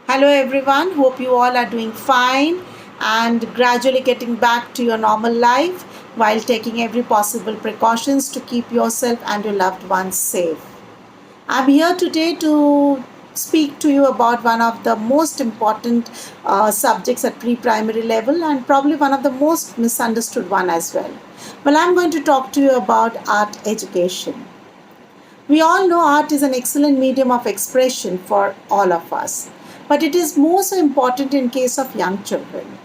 Hello everyone, hope you all are doing fine and gradually getting back to your normal life while taking every possible precautions to keep yourself and your loved ones safe. I'm here today to speak to you about one of the most important subjects at pre-primary level and probably one of the most misunderstood one as well. Well, I'm going to talk to you about art education. We all know art is an excellent medium of expression for all of us, but it is more so important in case of young children.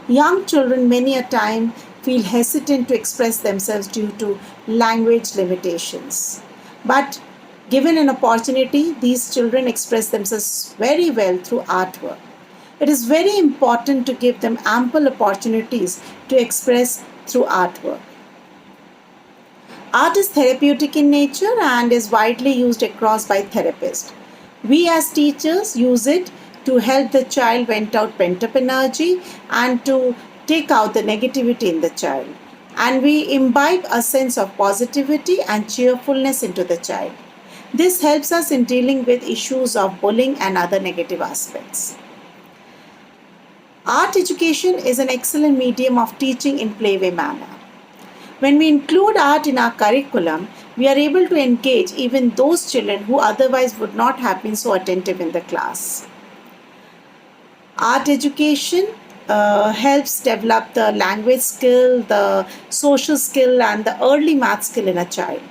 Young children many a time feel hesitant to express themselves due to language limitations. But given an opportunity, these children express themselves very well through artwork. It is very important to give them ample opportunities to express through artwork. Art is therapeutic in nature and is widely used across by therapists. We as teachers use it to help the child vent out pent up energy and to take out the negativity in the child. And we imbibe a sense of positivity and cheerfulness into the child. This helps us in dealing with issues of bullying and other negative aspects. Art education is an excellent medium of teaching in playway manner. When we include art in our curriculum, we are able to engage even those children who otherwise would not have been so attentive in the class. Art education helps develop the language skill, the social skill, and the early math skill in a child.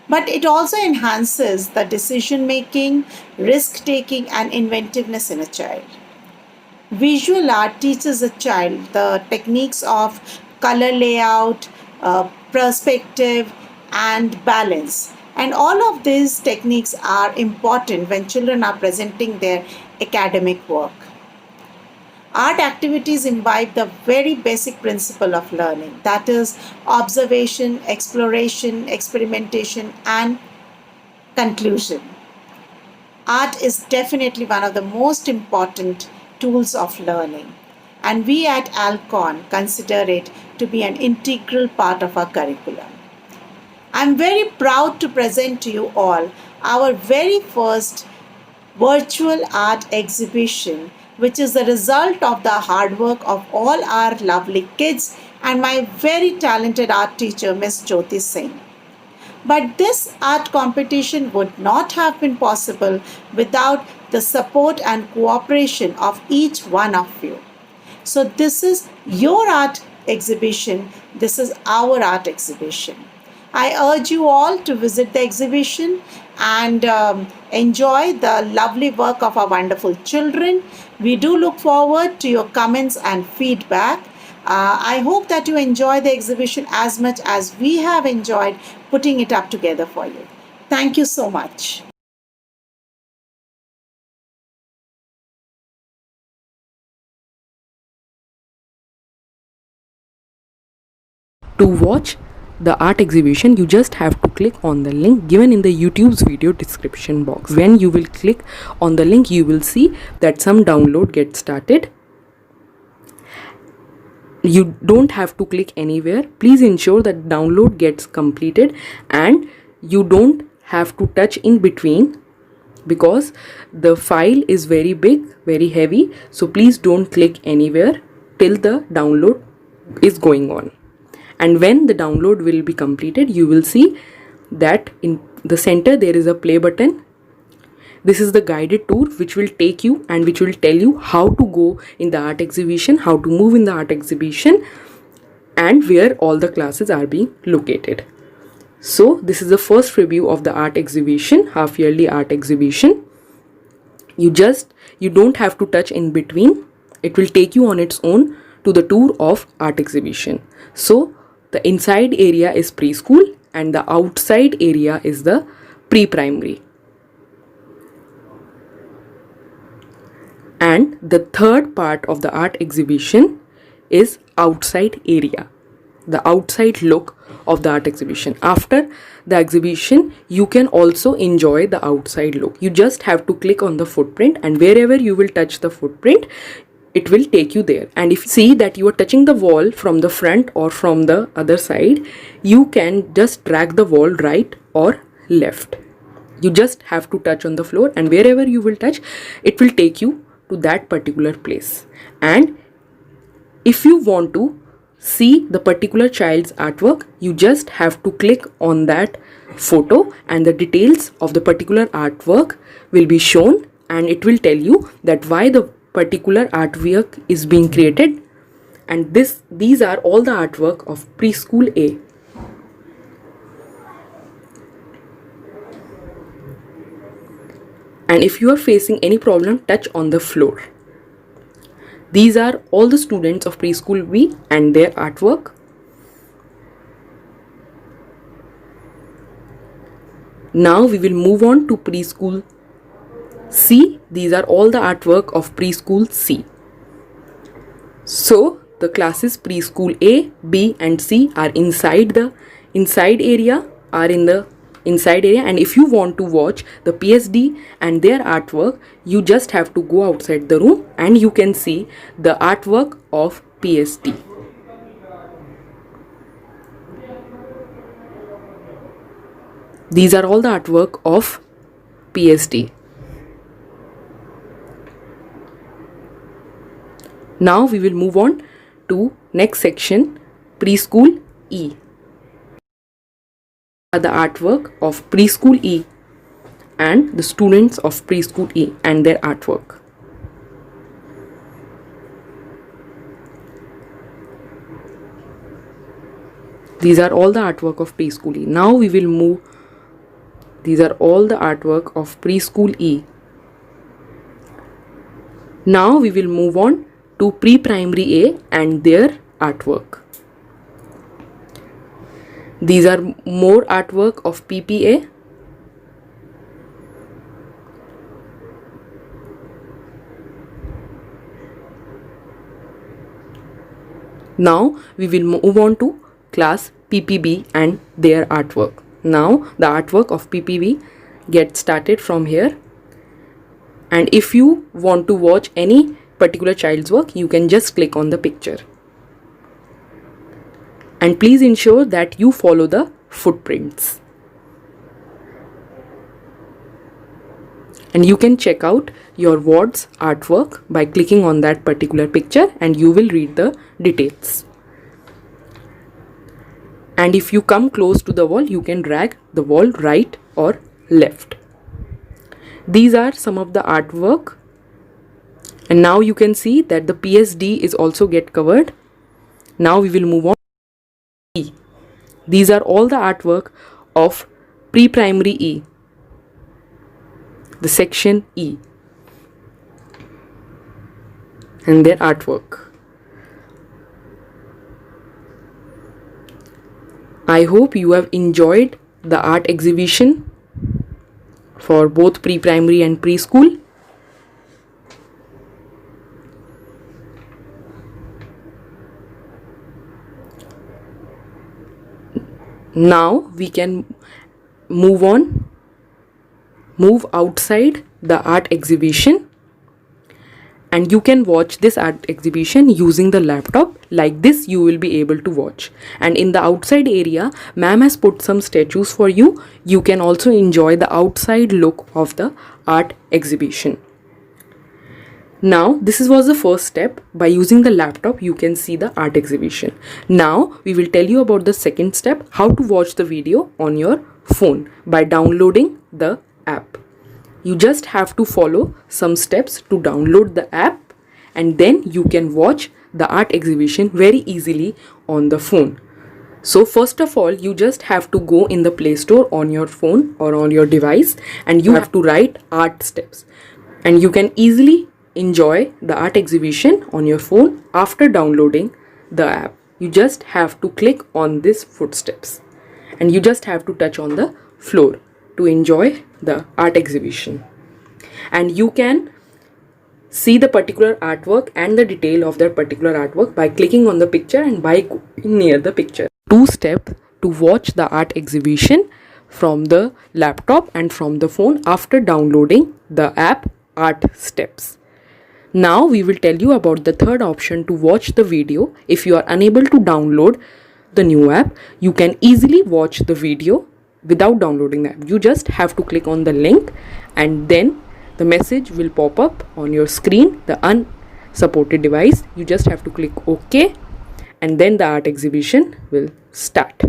But it also enhances the decision making, risk taking, and inventiveness in a child. Visual art teaches a child the techniques of color layout, perspective, and balance. And all of these techniques are important when children are presenting their academic work. Art activities imbibe the very basic principle of learning, that is, observation, exploration, experimentation, and conclusion. Art is definitely one of the most important tools of learning, and we at Alcon consider it to be an integral part of our curriculum. I'm very proud to present to you all our very first virtual art exhibition, which is the result of the hard work of all our lovely kids and my very talented art teacher, Miss Jyoti Singh. But this art competition would not have been possible without the support and cooperation of each one of you. So, this is your art exhibition, this is our art exhibition. I urge you all to visit the exhibition and enjoy the lovely work of our wonderful children. We do look forward to your comments and feedback. I hope that you enjoy the exhibition as much as we have enjoyed putting it up together for you. Thank you so much. To watch the art exhibition, you just have to click on the link given in the YouTube's video description box. When you will click on the link, you will see that some download gets started. You don't have to click anywhere. Please ensure that download gets completed and you don't have to touch in between because the file is very big, very heavy. So please don't click anywhere till the download is going on. And when the download will be completed, you will see that in the center there is a play button. This is the guided tour which will take you and which will tell you how to go in the art exhibition, how to move in the art exhibition, and where all the classes are being located. So this is the first review of the art exhibition, half yearly art exhibition. You don't have to touch in between. It will take you on its own to the tour of art exhibition. So the inside area is preschool and the outside area is the pre-primary. And the third part of the art exhibition is outside area, the outside look of the art exhibition. After the exhibition, you can also enjoy the outside look. You just have to click on the footprint, and wherever you will touch the footprint, it will take you there. And if you see that you are touching the wall from the front or from the other side, you can just drag the wall right or left. You just have to touch on the floor, and wherever you will touch, it will take you to that particular place. And if you want to see the particular child's artwork, you just have to click on that photo and the details of the particular artwork will be shown, and it will tell you that why the particular artwork is being created. And these are all the artwork of preschool A. And if you are facing any problem, touch on the floor. These are all the students of preschool B and their artwork. Now we will move on to preschool C. These are all the artwork of preschool C. So the classes preschool A, B and C are inside the inside area, and if you want to watch the PSD and their artwork, you just have to go outside the room and you can see the artwork of PSD. These are all the artwork of PSD. Now we will move on to next section, preschool E. The artwork of preschool E and the students of preschool E and their artwork. These are all the artwork of preschool E. Now we will move. These are all the artwork of preschool E. Now we will move on to pre-primary A and their artwork. These are more artwork of PPA. Now we will move on to class PPB and their artwork. Now the artwork of PPB gets started from here. And if you want to watch any particular child's work, you can just click on the picture. And please ensure that you follow the footprints. And you can check out your ward's artwork by clicking on that particular picture and you will read the details. And if you come close to the wall, you can drag the wall right or left. These are some of the artwork. And now you can see that the PSD is also get covered. Now we will move on. E. These are all the artwork of pre-primary E, the section E, and their artwork. I hope you have enjoyed the art exhibition for both pre-primary and preschool. Now we can move outside the art exhibition, and you can watch this art exhibition using the laptop. Like this you will be able to watch. And in the outside area, ma'am has put some statues for you. You can also enjoy the outside look of the art exhibition. Now this was the first step. By using the laptop you can see the art exhibition. Now we will tell you about the second step, how to watch the video on your phone by downloading the app. You just have to follow some steps to download the app, and then you can watch the art exhibition very easily on the phone. So first of all, you just have to go in the Play Store on your phone or on your device, and you have to write art steps, and you can easily enjoy the art exhibition on your phone after downloading the app. You just have to click on these footsteps and you just have to touch on the floor to enjoy the art exhibition. And you can see the particular artwork and the detail of that particular artwork by clicking on the picture and by going near the picture. Two steps to watch the art exhibition from the laptop and from the phone after downloading the app Art Steps. Now we will tell you about the third option to watch the video. If you are unable to download the new app, you can easily watch the video without downloading the app. You just have to click on the link and then the message will pop up on your screen, the unsupported device. You just have to click OK, and then the art exhibition will start.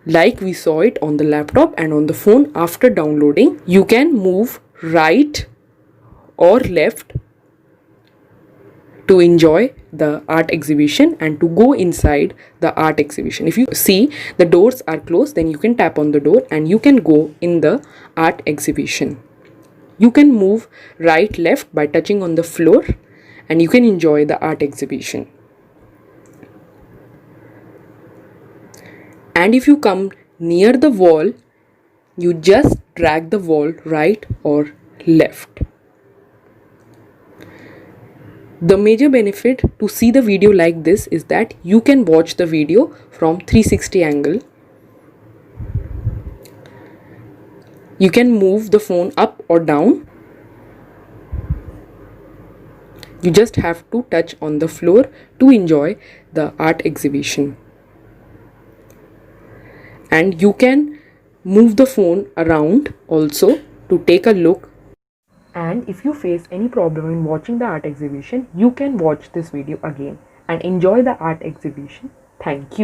Like we saw it on the laptop and on the phone. After downloading, you can move right or left to enjoy the art exhibition and to go inside the art exhibition. If you see the doors are closed, then you can tap on the door and you can go in the art exhibition. You can move right left by touching on the floor and you can enjoy the art exhibition. And if you come near the wall, you just drag the wall right or left. The major benefit to see the video like this is that you can watch the video from 360 angle. You can move the phone up or down. You just have to touch on the floor to enjoy the art exhibition. And you can move the phone around also to take a look. And if you face any problem in watching the art exhibition, you can watch this video again and enjoy the art exhibition. Thank you.